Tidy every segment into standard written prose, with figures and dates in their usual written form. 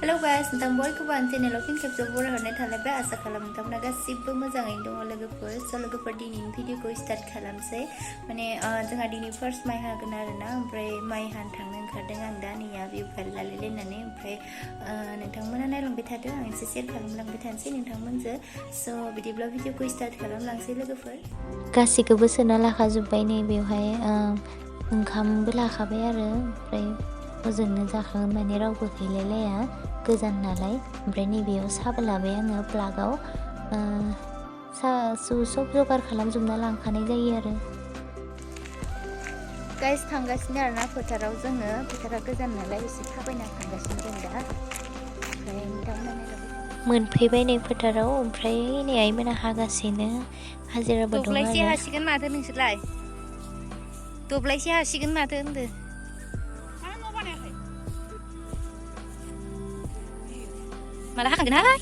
Hello guys, nonton bयखौबो आं चेनेलाव फिन खेबसे बरायहरनाय थालायबाय आसा खालामो नोंथांमोना गासिबो मोजाङैनो दङ लोगोफोर लोगोफोर दिनैनि भिडिअखौ स्टार्ट खालामसै माने जोंहा दिनै फार्स्ट माइ हागोन आरोना ओमफ्राय माइ हानो थांनो ओंखारदों आं दा नैया भिउ लालायलायनानै ओमफ्राय नोंथांमोना नायलांबाय थादो आं एसे शेयार खालामलांबाय थानोसै नोंथांमोनजों स' बिदिब्ला भिडिअखौ स्टार्ट खालामलांसै लोगोफोर गासिखौबो सोना लाखाजोब्बाय नै बेवहाय ओंखामबो लाखाबाय आरो ओमफ्राय हजोंनो जाखागोन माने रावबो गैलायलाया गोजान नालाय ओमफ्राय नैबेयाव साबो लाबाय आङो प्लागाव सब जगार खालामजोबना लांखानाय जायो आरो गाइस थांगासिनो आरोना फोथाराव जोङो फोथारा गोजान नालाय एसे थाबायना थांगासिनो जों दा ओमफ्राय नोंथांमोना मोनफैबाय नै फोथाराव ओमफ्राय नै आइमोना हागासिनो हाजिराबो दं आरो दब्लायसे हासिगोन माथो नोंसोरलाय दब्लायसे हासिगोन माथो होनदो माला हाखांगोनहाय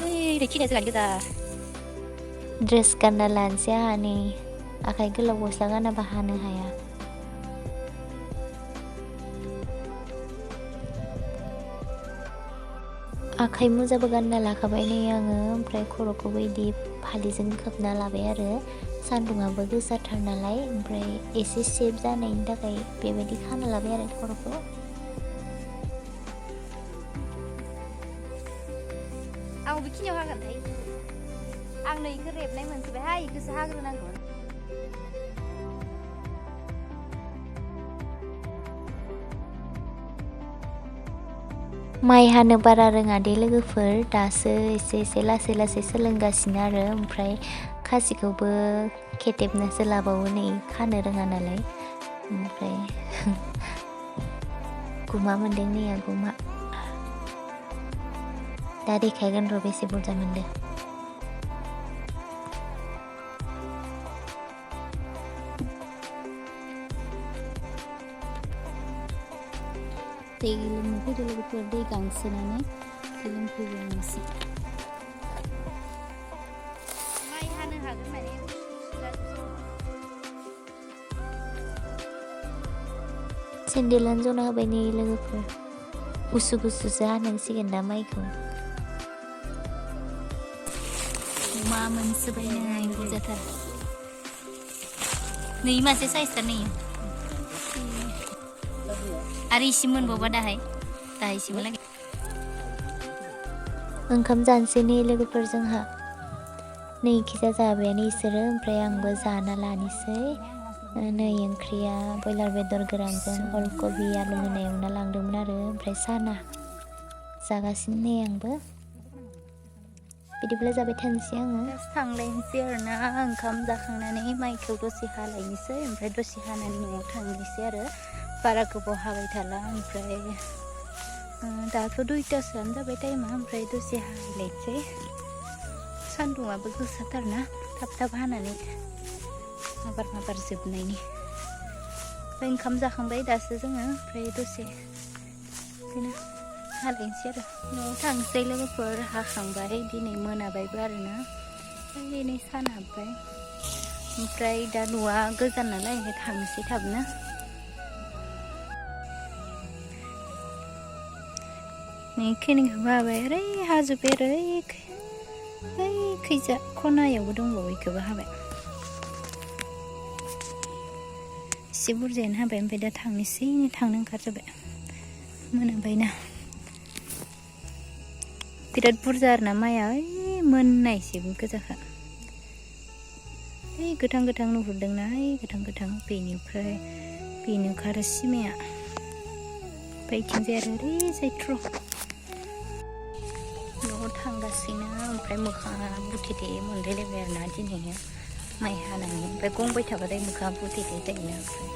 ओइ खिनाया जोंहानि गोजा ड्रेस गानना लानोसै आंहा नै आखाइ गोलाव गस्ला गानाबा हानो हाया आखाइ मुजाबो गानना लाखाबाय नै आङो ओमफ्राय खर'खौबो इदि फालिजों खोबना लाबाय आरो सान्दुङाबो गोसाथार नालाय ओमफ्राय एसे सेफ जानायनि थाखाय बेबायदि खाना लाबाय आरो खर'खौ आं बेखिनियाव हागोनथाय आं नै इखो रेबनाय मोनसेबायहाय इखोसो हाग्रोनांगौ माइ हानो बारा रोङा दे लोगोफोर दासो एसे लासै लासै सोलोंगासिनो आरो ओमफ्राय खासिखौबो खेथेबनासो लाबावो नै खानो रोङा नालाय ओमफ्राय गुमा मोनदों नैया गुमा दा देखायगोन र' बेसे बुरजा मोनदों दै लोंफैदो लोगोफोर दै गांसोनानै दै लोंफैबाय आं एसे माइ हानो हागोन माने सेन्देलानो जना होबाय नै लोगोफोर गुसु गुसुसो हानांसिगोन दा माइखौ मा मोनसोबाय नै बुरजाथार नै मासे साइजथार नै आरो इसे मोनबावबा दाहायसिमहालागै ओंखाम जानोसै नै लोगोफोर जोंहा नै खिजा जाबायानो इसोरो ओमफ्राय आंबो जाना लानोसै नै ओंख्रिया बयलार बेदर गोरानजों अलकबि आलु होनाय एवना लांदोंमोन आरो ओमफ्राय साना जागासिनो नै आंबो बिदिब्ला जाबाय थानोसै आङो थांलायनोसै आरोना ओंखाम जाखांनानै माइखौ दसे हालायनोसै ओमफ्राय दसे हानानै न'आव थांनोसै आरो बारा गोबाव हाबाय थाला ओमफ्राय दाथ' 2टासोआनो जाबाय टाइमा ओमफ्राय दसे हालायनोसै सान्दुङाबो गोसाथारना थाब हानानै माबार जोबनायनि ओमफ्राय ओंखाम जाखांबाय दासो जोङो ओमफ्राय दसे बिदिनो हालायनोसै आरो न'आव थांसै लोगोफोर हाखांबाय दिनै मोनाबायबो आरोना दिनै सान हाबबाय ओमफ्राय दा न'आ गोजान नालाय थांसै थाबनो नै खेनिखौबो हाबाय ओरै हाजोब्बाय आरो ओइ खैजा खनायावबो दंबावो इखौबो हाबाय एसे बुरजायानो हाबाय ओमफ्राय दा थांनोसै थांनो ओंखारजाबाय मोनाबायना बिराद बुरजा आरोना माइआ ओइ मोननायसेबो गोजाखा ओइ गोथां नुहुरदोंना ओइ गोथां बेनिफ्राय बेनोखा आरो सिमाया ओमफ्राय इथिंजाय आरो ओरै जायथ्र' न'आव थांगासिनो ओमफ्राय मोखाङा बुथेथे मोनलायलायबाय आरोना दिनैनो माइ हानानै ओमफ्राय गंबाय थाबाथाय मोखाङा बुथेथे जायोना ओमफ्राय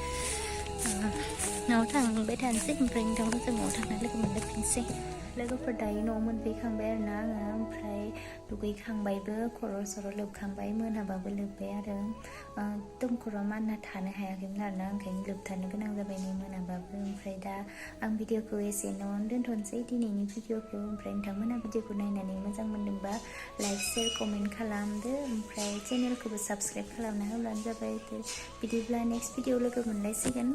न'आव थांबाय थानोसै ओमफ्राय नोंथांमोनजों न'आव थांना लोगो मोनलायफिनसै लोगोफोर दायो न'आव मोनफैखांबाय आरोना आङो ओमफ्राय दुगैखांबायबो खर' सर' लोबखांबाय मोनाबाबो लोब्बाय आरो एकदम खर'आ मानना थानो हायाखैमोन आरोना ओंखायनो लोबथारनो गोनां जाबाय नै मोनाबाबो ओमफ्राय दा आं भिडिअखौ एसेयावनो दोनथ'नोसै दिनैनि भिडिअखौ ओमफ्राय नोंथांमोना भिडिअखौ नायनानै मोजां मोनदोंबा लाइक शेयार कमेन्ट खालामदो ओमफ्राय चेनेलखौबो साबस्क्राइब खालामना होब्लानो जाबाय बिदिब्ला नेक्स्ट भिडिअ लोगो मोनलायसिगोन